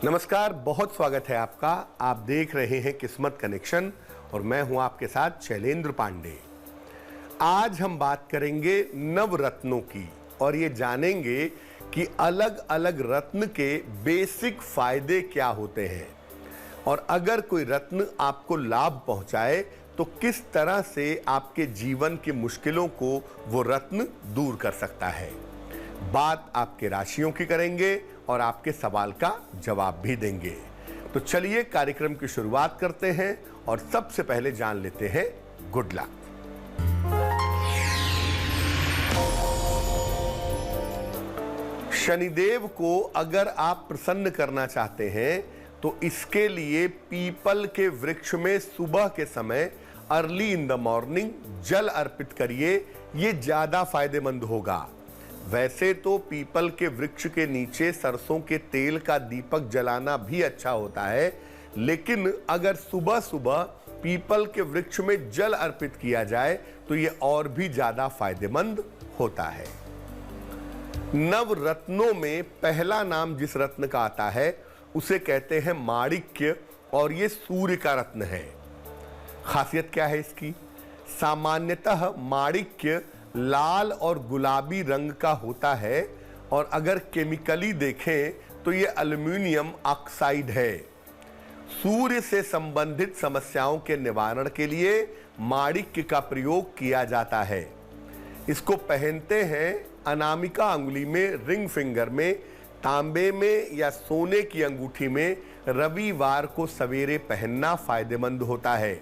नमस्कार, बहुत स्वागत है आपका। आप देख रहे हैं किस्मत कनेक्शन और मैं हूं आपके साथ शैलेंद्र पांडे। आज हम बात करेंगे नवरत्नों की और ये जानेंगे कि अलग अलग रत्न के बेसिक फायदे क्या होते हैं और अगर कोई रत्न आपको लाभ पहुंचाए तो किस तरह से आपके जीवन की मुश्किलों को वो रत्न दूर कर सकता है। बात आपके राशियों की करेंगे और आपके सवाल का जवाब भी देंगे। तो चलिए कार्यक्रम की शुरुआत करते हैं और सबसे पहले जान लेते हैं गुड लक। शनिदेव को अगर आप प्रसन्न करना चाहते हैं तो इसके लिए पीपल के वृक्ष में सुबह के समय अर्ली इन द मॉर्निंग जल अर्पित करिए, ये ज्यादा फायदेमंद होगा। वैसे तो पीपल के वृक्ष के नीचे सरसों के तेल का दीपक जलाना भी अच्छा होता है, लेकिन अगर सुबह सुबह पीपल के वृक्ष में जल अर्पित किया जाए तो यह और भी ज्यादा फायदेमंद होता है। नवरत्नों में पहला नाम जिस रत्न का आता है उसे कहते हैं माणिक्य और यह सूर्य का रत्न है। खासियत क्या है इसकी? सामान्यतः माणिक्य लाल और गुलाबी रंग का होता है और अगर केमिकली देखें तो यह एल्युमिनियम ऑक्साइड है। सूर्य से संबंधित समस्याओं के निवारण के लिए माणिक्य का प्रयोग किया जाता है। इसको पहनते हैं अनामिका अंगुली में, रिंग फिंगर में, तांबे में या सोने की अंगूठी में। रविवार को सवेरे पहनना फायदेमंद होता है।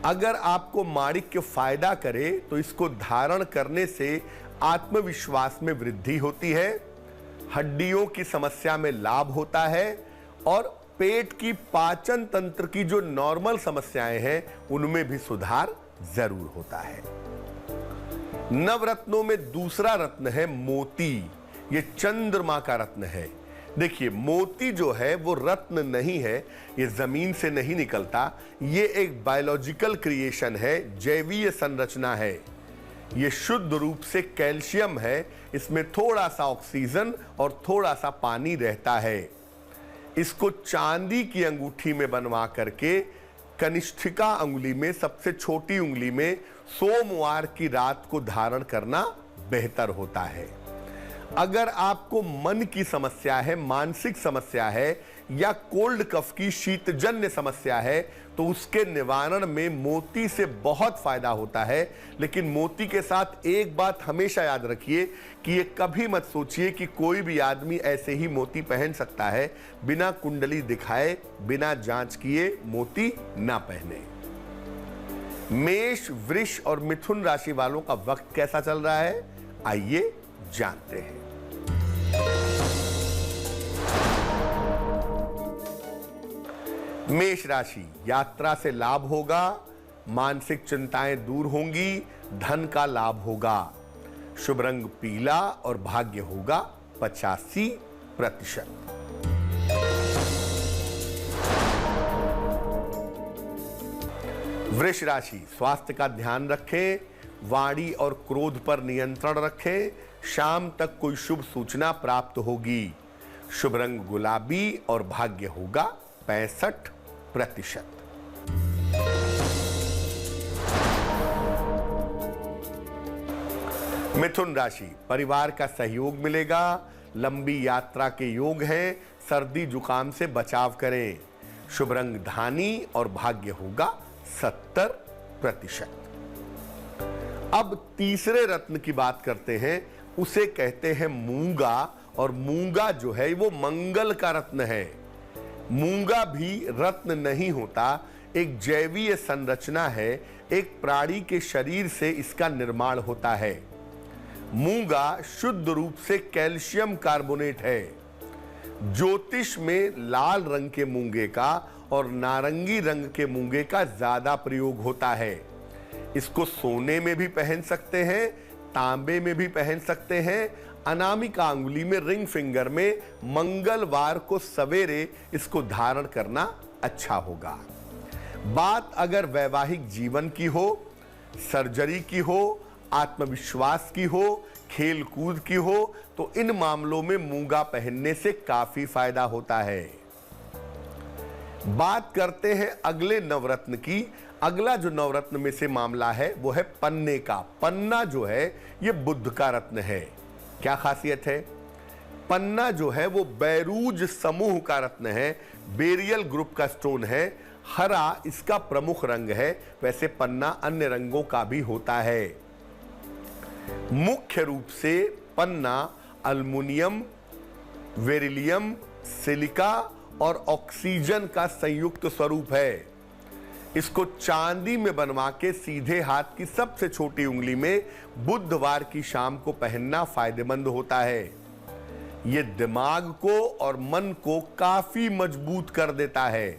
अगर आपको माणिक्य फायदा करे तो इसको धारण करने से आत्मविश्वास में वृद्धि होती है, हड्डियों की समस्या में लाभ होता है और पेट की पाचन तंत्र की जो नॉर्मल समस्याएं हैं उनमें भी सुधार जरूर होता है। नवरत्नों में दूसरा रत्न है मोती। ये चंद्रमा का रत्न है। देखिए, मोती जो है वो रत्न नहीं है, ये जमीन से नहीं निकलता, ये एक बायोलॉजिकल क्रिएशन है, जैवीय संरचना है। ये शुद्ध रूप से कैल्शियम है, इसमें थोड़ा सा ऑक्सीजन और थोड़ा सा पानी रहता है। इसको चांदी की अंगूठी में बनवा करके कनिष्ठिका अंगुली में, सबसे छोटी उंगली में, सोमवार की रात को धारण करना बेहतर होता है। अगर आपको मन की समस्या है, मानसिक समस्या है या कोल्ड कफ की शीतजन्य समस्या है तो उसके निवारण में मोती से बहुत फायदा होता है। लेकिन मोती के साथ एक बात हमेशा याद रखिए कि ये कभी मत सोचिए कि कोई भी आदमी ऐसे ही मोती पहन सकता है। बिना कुंडली दिखाए, बिना जांच किए मोती ना पहने। मेष, वृष और मिथुन राशि वालों का वक्त कैसा चल रहा है, आइए जानते हैं। मेष राशि, यात्रा से लाभ होगा, मानसिक चिंताएं दूर होंगी, धन का लाभ होगा। शुभ रंग पीला और भाग्य होगा 85%। वृष राशि, स्वास्थ्य का ध्यान रखें, वाणी और क्रोध पर नियंत्रण रखें। शाम तक कोई शुभ सूचना प्राप्त होगी। शुभ रंग गुलाबी और भाग्य होगा 65%। मिथुन राशि, परिवार का सहयोग मिलेगा, लंबी यात्रा के योग हैं, सर्दी जुकाम से बचाव करें। शुभ रंग धानी और भाग्य होगा 70%। अब तीसरे रत्न की बात करते हैं, उसे कहते हैं मूंगा और मूंगा जो है वो मंगल का रत्न है। मूंगा भी रत्न नहीं होता, एक जैवीय संरचना है, एक प्राणी के शरीर से इसका निर्माण होता है। मूंगा शुद्ध रूप से कैल्शियम कार्बोनेट है। ज्योतिष में लाल रंग के मूंगे का और नारंगी रंग के मूंगे का ज्यादा प्रयोग होता है। इसको सोने में भी पहन सकते हैं, तांबे में भी पहन सकते हैं। अनामिका अंगुली में, रिंग फिंगर में मंगलवार को सवेरे इसको धारण करना अच्छा होगा। बात अगर वैवाहिक जीवन की हो, सर्जरी की हो, आत्मविश्वास की हो, खेल कूद की हो, तो इन मामलों में मूंगा पहनने से काफी फायदा होता है। बात करते हैं अगले नवरत्न की। अगला जो नवरत्न में से मामला है वो है पन्ने का। पन्ना जो है ये बुध का रत्न है। क्या खासियत है? पन्ना जो है वो बैरूज समूह का रत्न है, बेरियल ग्रुप का स्टोन है। हरा इसका प्रमुख रंग है। वैसे पन्ना अन्य रंगों का भी होता है। मुख्य रूप से पन्ना अल्मुनियम, बेरिलियम, सिलिका और ऑक्सीजन का संयुक्त स्वरूप है। इसको चांदी में बनवा के सीधे हाथ की सबसे छोटी उंगली में बुधवार की शाम को पहनना फायदेमंद होता है। यह दिमाग को और मन को काफी मजबूत कर देता है।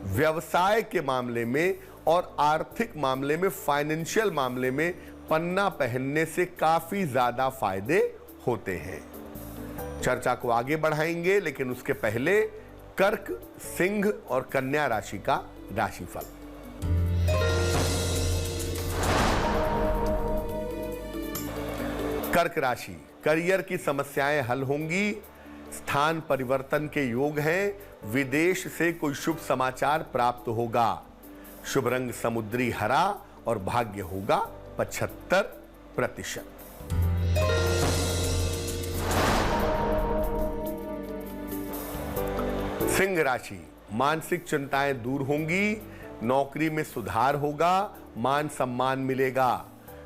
व्यवसाय के मामले में और आर्थिक मामले में, फाइनेंशियल मामले में पन्ना पहनने से काफी ज्यादा फायदे होते हैं। चर्चा को आगे बढ़ाएंगे, लेकिन उसके पहले कर्क, सिंह और कन्या राशि का राशिफल। कर्क राशि, करियर की समस्याएं हल होंगी। स्थान परिवर्तन के योग हैं। विदेश से कोई शुभ समाचार प्राप्त होगा। शुभ रंग समुद्री हरा और भाग्य होगा 75%। सिंह राशि, मानसिक चिंताएं दूर होंगी। नौकरी में सुधार होगा। मान सम्मान मिलेगा।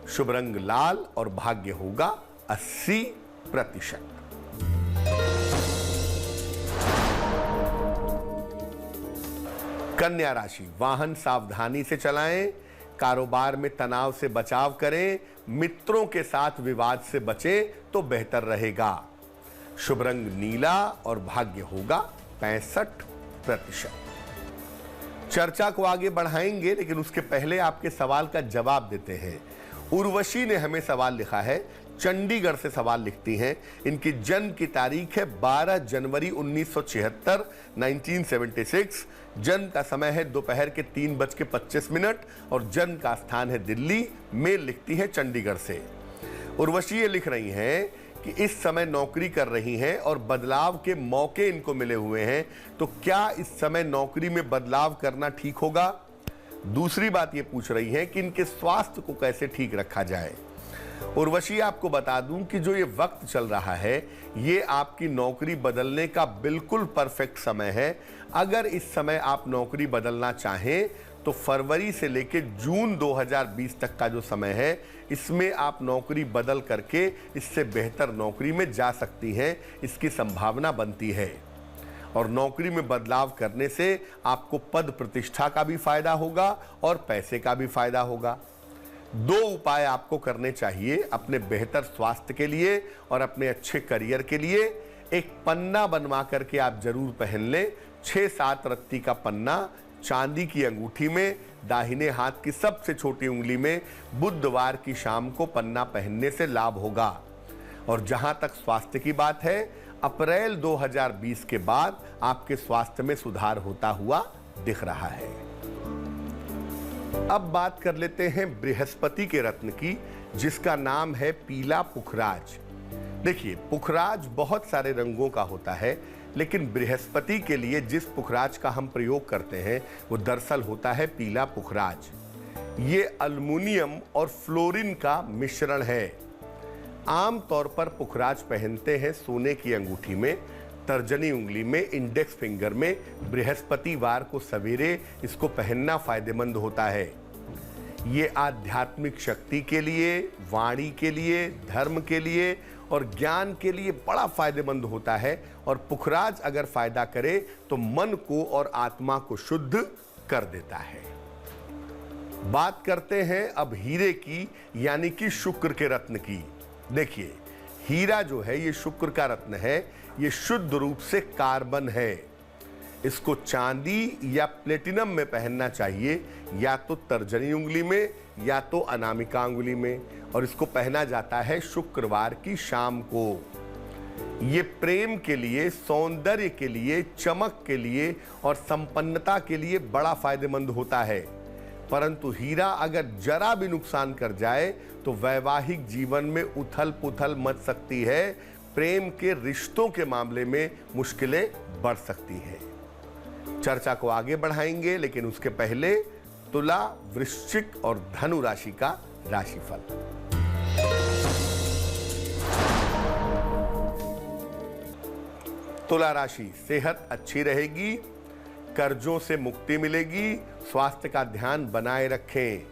शुभ रंग लाल और भाग्य होगा 80%। कन्या राशि, वाहन सावधानी से चलाएं। कारोबार में तनाव से बचाव करें। मित्रों के साथ विवाद से बचें तो बेहतर रहेगा। शुभ रंग नीला और भाग्य होगा 65%। चर्चा को आगे बढ़ाएंगे, लेकिन उसके पहले आपके सवाल का जवाब देते हैं। उर्वशी ने हमें सवाल लिखा है, चंडीगढ़ से सवाल लिखती हैं। इनकी जन्म की तारीख है 12 जनवरी 1976, 1976। जन्म का समय है दोपहर के 3:25 और जन्म का स्थान है दिल्ली। मेल लिखती है चंडीगढ़ से। उर्वशी ये लिख रही हैं कि इस समय नौकरी कर रही हैं और बदलाव के मौके इनको मिले हुए हैं, तो क्या इस समय नौकरी में बदलाव करना ठीक होगा? दूसरी बात ये पूछ रही हैं कि इनके स्वास्थ्य को कैसे ठीक रखा जाए। उर्वशी, आपको बता दूं कि जो ये वक्त चल रहा है, ये आपकी नौकरी बदलने का बिल्कुल परफेक्ट समय है। अगर इस समय आप नौकरी बदलना चाहें तो फरवरी से लेकर जून 2020 तक का जो समय है, इसमें आप नौकरी बदल करके इससे बेहतर नौकरी में जा सकती हैं। इसकी संभावना बनती है। और नौकरी में बदलाव करने से आपको पद प्रतिष्ठा का भी फायदा होगा और पैसे का भी फायदा होगा। 2 उपाय आपको करने चाहिए अपने बेहतर स्वास्थ्य के लिए और अपने अच्छे करियर के लिए। एक पन्ना बनवा करके आप जरूर पहन लें। 6-7 रत्ती का पन्ना चांदी की अंगूठी में, दाहिने हाथ की सबसे छोटी उंगली में बुधवार की शाम को पन्ना पहनने से लाभ होगा। और जहां तक स्वास्थ्य की बात है, अप्रैल 2020 के बाद आपके स्वास्थ्य में सुधार होता हुआ दिख रहा है। अब बात कर लेते हैं बृहस्पति के रत्न की, जिसका नाम है पीला पुखराज। देखिए, पुखराज बहुत सारे रंगों का होता है, लेकिन बृहस्पति के लिए जिस पुखराज का हम प्रयोग करते हैं वो दरअसल होता है पीला पुखराज। ये अल्मुनियम और फ्लोरीन का मिश्रण है। आम तौर पर पुखराज पहनते हैं सोने की अंगूठी में, तर्जनी उंगली में, इंडेक्स फिंगर में। बृहस्पतिवार को सवेरे इसको पहनना फायदेमंद होता है। ये आध्यात्मिक शक्ति के लिए, वाणी के लिए, धर्म के लिए और ज्ञान के लिए बड़ा फायदेमंद होता है। और पुखराज अगर फायदा करे तो मन को और आत्मा को शुद्ध कर देता है। बात करते हैं अब हीरे की, यानी कि शुक्र के रत्न की। देखिए, हीरा जो है ये शुक्र का रत्न है। ये शुद्ध रूप से कार्बन है। इसको चांदी या प्लेटिनम में पहनना चाहिए, या तो तर्जनी उंगली में या तो अनामिका उंगली में। और इसको पहना जाता है शुक्रवार की शाम को। ये प्रेम के लिए, सौंदर्य के लिए, चमक के लिए और संपन्नता के लिए बड़ा फायदेमंद होता है। परंतु हीरा अगर जरा भी नुकसान कर जाए तो वैवाहिक जीवन में उथल पुथल मच सकती है, प्रेम के रिश्तों के मामले में मुश्किलें बढ़ सकती हैं। चर्चा को आगे बढ़ाएंगे, लेकिन उसके पहले तुला, वृश्चिक और धनु राशि का राशिफल। तुला राशि, सेहत अच्छी रहेगी, कर्जों से मुक्ति मिलेगी, स्वास्थ्य का ध्यान बनाए रखें।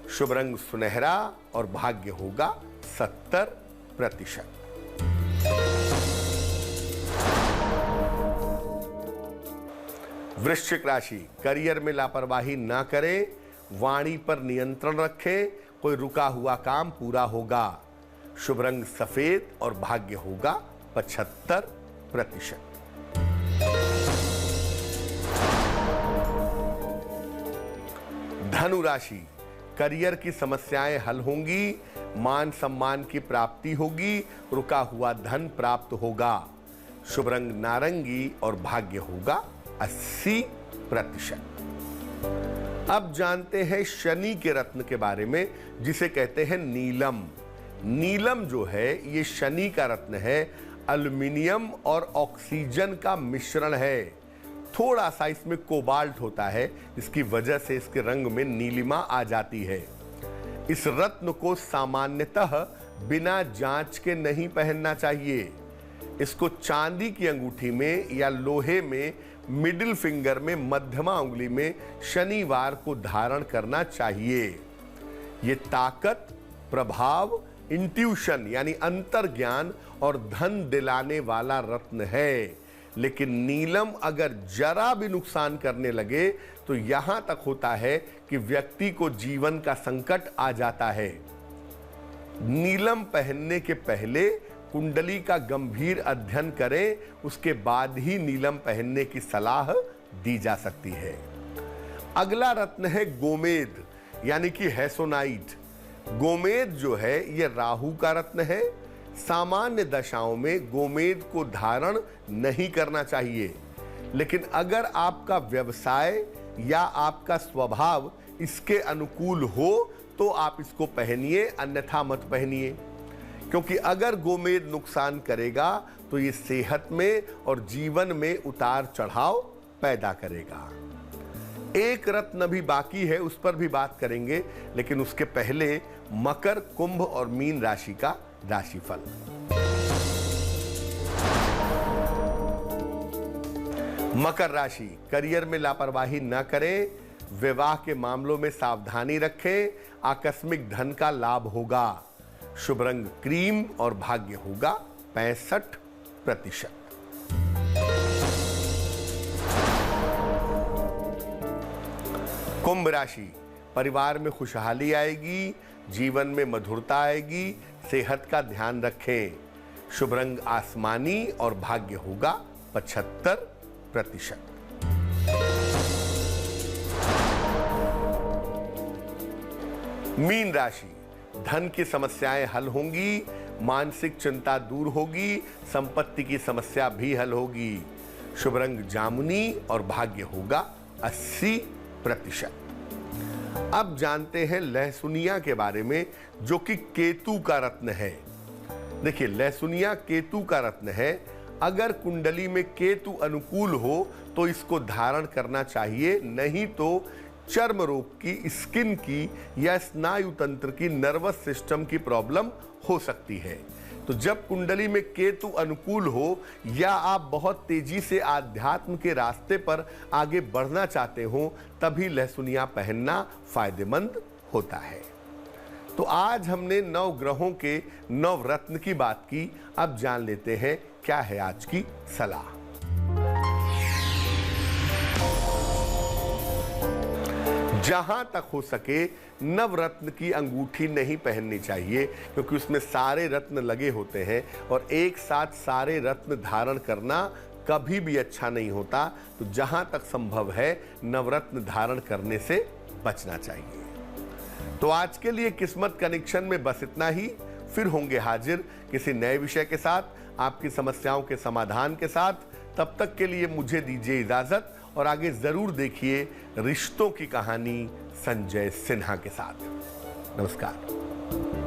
शुभ रंग सुनहरा और भाग्य होगा 70%। वृश्चिक राशि, करियर में लापरवाही ना करें, वाणी पर नियंत्रण रखें, कोई रुका हुआ काम पूरा होगा। शुभ रंग सफेद और भाग्य होगा 75%। धनु राशि, करियर की समस्याएं हल होंगी, मान सम्मान की प्राप्ति होगी, रुका हुआ धन प्राप्त होगा। शुभ रंग नारंगी और भाग्य होगा 80%। अब जानते हैं शनि के रत्न के बारे में, जिसे कहते हैं नीलम। नीलम जो है ये शनि का रत्न है, एल्युमिनियम और ऑक्सीजन का मिश्रण है। थोड़ा सा इसमें कोबाल्ट होता है, इसकी वजह से इसके रंग में नीलिमा आ जाती है। इस रत्न को सामान्यतः बिना जांच के नहीं पहनना चाहिए। इसको चांदी की अंगूठी में या लोहे में मिडिल फिंगर में मध्यमा उंगली में शनिवार को धारण करना चाहिए। ये ताकत, प्रभाव, इंट्यूशन यानी अंतर्ज्ञान और धन दिलाने वाला रत्न है। लेकिन नीलम अगर जरा भी नुकसान करने लगे तो यहां तक होता है कि व्यक्ति को जीवन का संकट आ जाता है। नीलम पहनने के पहले कुंडली का गंभीर अध्ययन करें, उसके बाद ही नीलम पहनने की सलाह दी जा सकती है। अगला रत्न है गोमेद यानी कि हैसोनाइट। गोमेद जो है ये राहु का रत्न है। सामान्य दशाओं में गोमेद को धारण नहीं करना चाहिए, लेकिन अगर आपका व्यवसाय या आपका स्वभाव इसके अनुकूल हो तो आप इसको पहनिए, अन्यथा मत पहनिए। क्योंकि अगर गोमेद नुकसान करेगा तो ये सेहत में और जीवन में उतार चढ़ाव पैदा करेगा। एक रत्न भी बाकी है, उस पर भी बात करेंगे, लेकिन उसके पहले मकर, कुंभ और मीन राशि का राशिफल। मकर राशि, करियर में लापरवाही न करें, विवाह के मामलों में सावधानी रखें, आकस्मिक धन का लाभ होगा। शुभ रंग क्रीम और भाग्य होगा 65%। कुंभ राशि, परिवार में खुशहाली आएगी, जीवन में मधुरता आएगी, सेहत का ध्यान रखें। शुभ रंग आसमानी और भाग्य होगा 75%। मीन राशि, धन की समस्याएं हल होंगी, मानसिक चिंता दूर होगी, संपत्ति की समस्या भी हल होगी। शुभ रंग जामुनी और भाग्य होगा 80%। अब जानते हैं लहसुनिया के बारे में, जो कि केतु का रत्न है। देखिए, लहसुनिया केतु का रत्न है। अगर कुंडली में केतु अनुकूल हो तो इसको धारण करना चाहिए, नहीं तो चर्म रोग की, स्किन की या स्नायु तंत्र की, नर्वस सिस्टम की प्रॉब्लम हो सकती है। तो जब कुंडली में केतु अनुकूल हो या आप बहुत तेजी से आध्यात्म के रास्ते पर आगे बढ़ना चाहते हो, तभी लहसुनिया पहनना फायदेमंद होता है। तो आज हमने 9 ग्रहों के 9 रत्न की बात की। अब जान लेते हैं क्या है आज की सलाह। जहां तक हो सके नवरत्न की अंगूठी नहीं पहननी चाहिए, क्योंकि उसमें सारे रत्न लगे होते हैं और एक साथ सारे रत्न धारण करना कभी भी अच्छा नहीं होता। तो जहां तक संभव है नवरत्न धारण करने से बचना चाहिए। तो आज के लिए किस्मत कनेक्शन में बस इतना ही। फिर होंगे हाजिर किसी नए विषय के साथ, आपकी समस्याओं के समाधान के साथ। तब तक के लिए मुझे दीजिए इजाजत और आगे जरूर देखिए रिश्तों की कहानी संजय सिन्हा के साथ। नमस्कार।